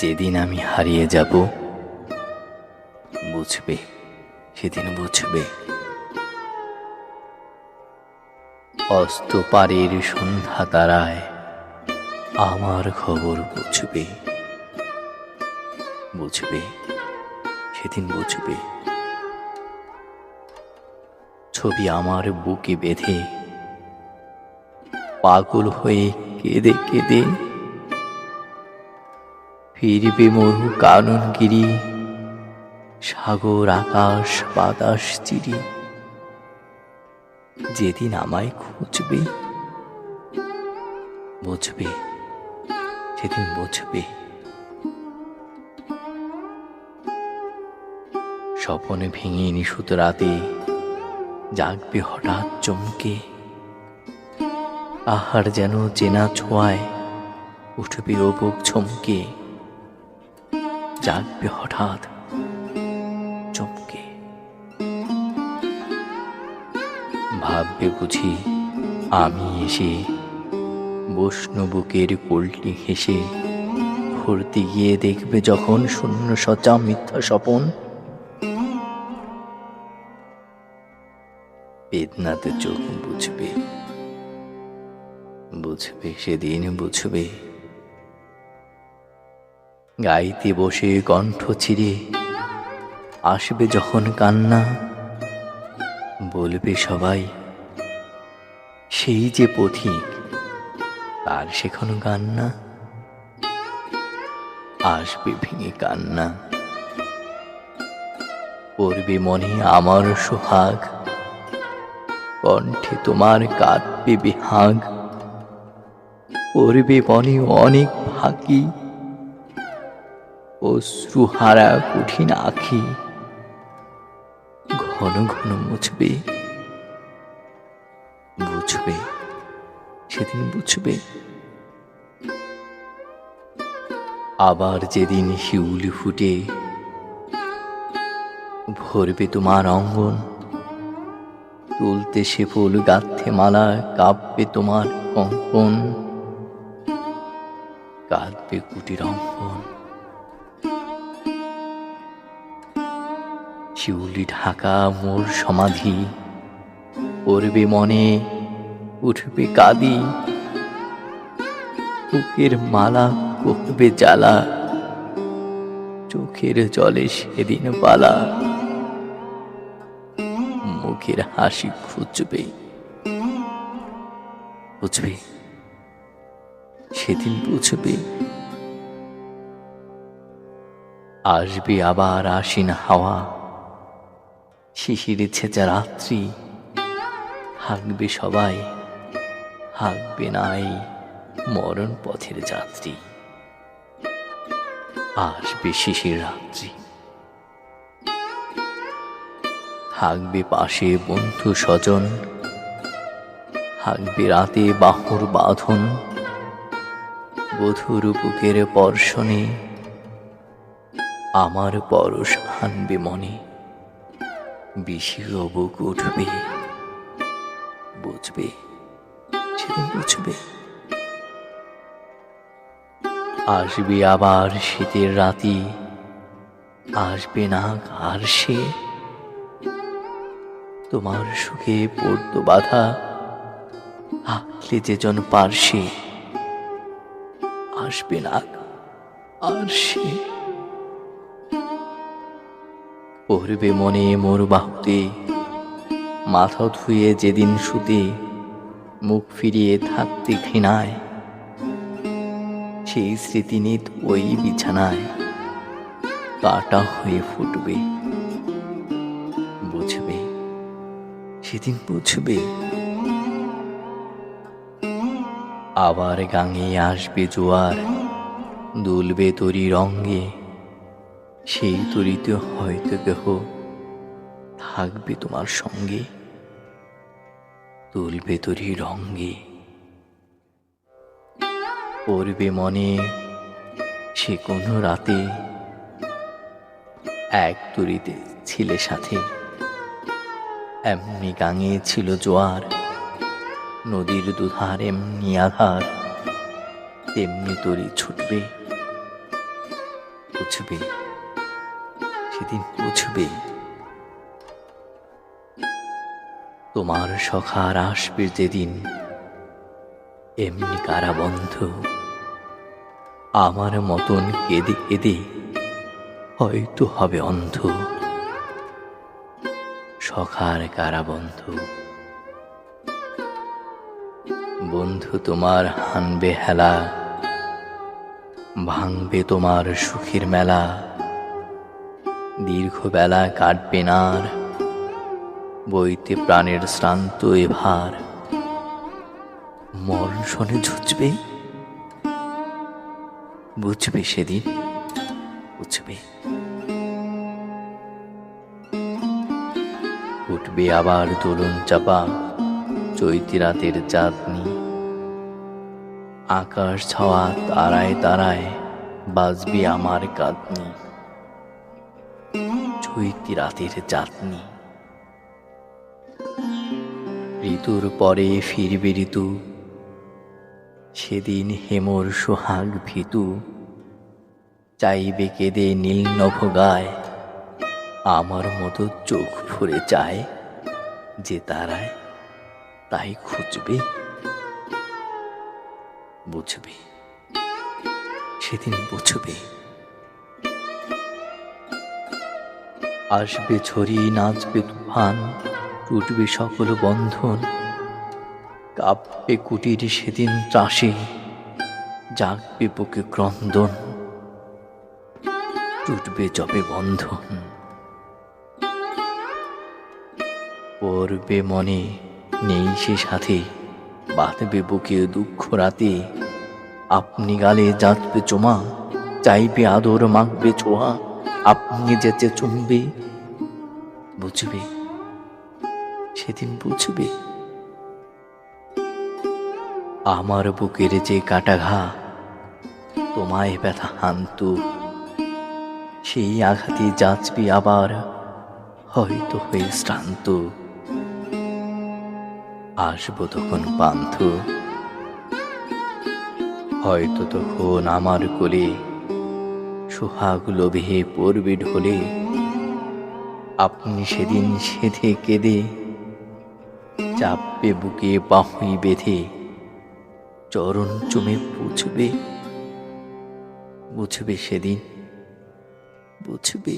যেদিন আমি হারিয়ে যাব, বুঝবে, সেদিন বুঝবে। অস্ত পারের সন্ধ্যা তারায় আমার খবর বুঝবে, বুঝবে, সেদিন বুঝবে। ছবি আমার বুকে বেঁধে পাগল হয়ে কেঁদে কেঁদে ফিরবে মরু কাননগিরি, সাগর আকাশ বাতাস চিরি। যেদিন আমায় খুঁজবে, বুঝবে, সেদিন বুঝবে। স্বপনে ভেঙে নিশুত রাতে জাগবে হঠাৎ চমকে, আহার যেন চেনা ছোঁয়ায় উঠবে ও বুক চমকে, জাগবে হঠাৎ চমকে। ভাববে বুঝি আমি এসে বৈষ্ণবুকের কোলটি হেসে, ভর্তি গিয়ে দেখবে যখন শূন্য সচা মিথ্যা স্বপন। বেদনাতে চোখ বুঝবে, বুঝবে, সেদিন বুঝবে। গাইতে বসে কণ্ঠ ছিঁড়ে আসবে যখন কান্না, বলবে সবাই সেই যে পথিক, তার শেখানো গান না। আসবে ভেঙে কান্না, পড়বে মনে আমার সোহাগ, কণ্ঠে তোমার কাঁদবে বেহাগ। পড়বে মনে অনেক ফাঁকি, অশ্রুহারা কঠিন আঁখি, ঘন ঘন মুছবে, বুঝবে, সেদিন বুঝবে। আবার যেদিন শিউলি ফুটে ভরবে তোমার অঙ্গন, তুলতে সে ফুল গাঁথে মালা, কাঁপবে তোমার কঙ্কন, কাঁদবে কুটির অঙ্কন। শিউলি ঢাকা মোর সমাধি, পড়বে মনে উঠবে কাঁদি, বুকের মালা করবে জ্বালা, চোখের জলে সেদিন বালা, মুখের হাসি খুঁজবে, বুঝবে, সেদিন বুঝবে। আসবে আবার আশ্বিন হাওয়া, শিশিরে ছেঁচা রাত্রি, হাঁকবে সবাই, হাঁকবে নাই মরণ পথের যাত্রী। আসবে শিশির রাত্রি, থাকবে পাশে বন্ধু স্বজন, হাঁকবে রাতে বাহুর বাঁধন, বধুর বুকের পর্শনে আমার পরশ আনবে মনে, বিষির বুক উঠবে, বুঝবে, সেদিন বুঝবে। আসবে আবার শীতের রাতি, আসবে না আর সে, তোমার সুখে পড়তো বাধা, আঁকলে যে জন পার্শ্বে, আসবে না আর সে। পড়বে মনে মোর বাহুতে, মাথা ধুয়ে যেদিন শুতে, মুখ ফিরিয়ে থাকতে ঘৃণায়, সেই স্মৃতি নিত ওই বিছানায় কাটা হয়ে ফুটবে, বুঝবে, সেদিন বুঝবে। আবার গাঙে আসবে জোয়ার, দুলবে তরি রঙ্গে, সেই তরিতে হয়তো কেহ থাকবে তোমার সঙ্গে, তুলবে তরি রঙ্গে। পড়বে মনে সে কোনো রাতে, এক তরিতে ছিলে সাথে, এমনি গাঙে ছিল জোয়ার, নদীর দুধার এমনি আধার, তেমনি তরি ছুটবে, বুঝবে, সেদিন বুঝবে। তোমার সখার আসবে যেদিন, এমনি কারাবন্ধ আমার মতন কেঁদে কেঁদে হয়তো হবে অন্ধ। সখার কারাবন্ধ, বন্ধু তোমার হানবে হেলা, ভাঙবে তোমার সুখের মেলা। দীর্ঘ বেলা কাটবে নার, বইতে প্রাণের শ্রান্ত এ ভার। মরণ শোনে ঝুঁচবে, বুঝবে সেদিন বুঝবে। উঠবে আবার দোলন চাপা চৈতি রাতের চাঁদনি। আকাশ ছাওয়া তারায় তারায় বাজবে আমার কাঁদনি। চৈতি রাতের চাঁদনি। ঋতুর পরে ফিরবে ঋতু, সেদিন হেমর সোহাগ ভীতু। চাইবে কেঁদে নীল নভ গায়, আমার মতো চোখ ভরে চায়। যে তারায় তাই খুঁজবে, বুঝবে সেদিন বুঝবে। আসবে ঝড়ি, নাচবে তুফান, টুটবে সকল বন্ধন। কাঁপবে কুটির সেদিন ত্রাসে, জাগবে বুকে ক্রন্দন। টুটবে জবে বন্ধন, পড়বে মনে নেই সে সাথে, বাঁধবে বুকে দুঃখ রাতে। আপনি গালে যাঁচবে চোমা, চাইবে আদর মাখবে ছোঁয়া। আপনি যেতে চুমবে, বুঝবে সেদিন বুঝবে। আমার বুকের যে কাটা ঘা, তোমায় ব্যথা হান্ত। সেই আঘাতে যাচবি আবার, হয়তো হয়ে শ্রান্ত। আসবো তখন পান্থ, হয়তো তখন আমার কোলে সোহাগ লোভে পড়বে ঢোলে। আপনি সেদিন সেধে কেঁদে চাপবে বুকে বাহুই বেঁধে। চরণ চুমে বুঝবে, বুঝবে সেদিন বুঝবে।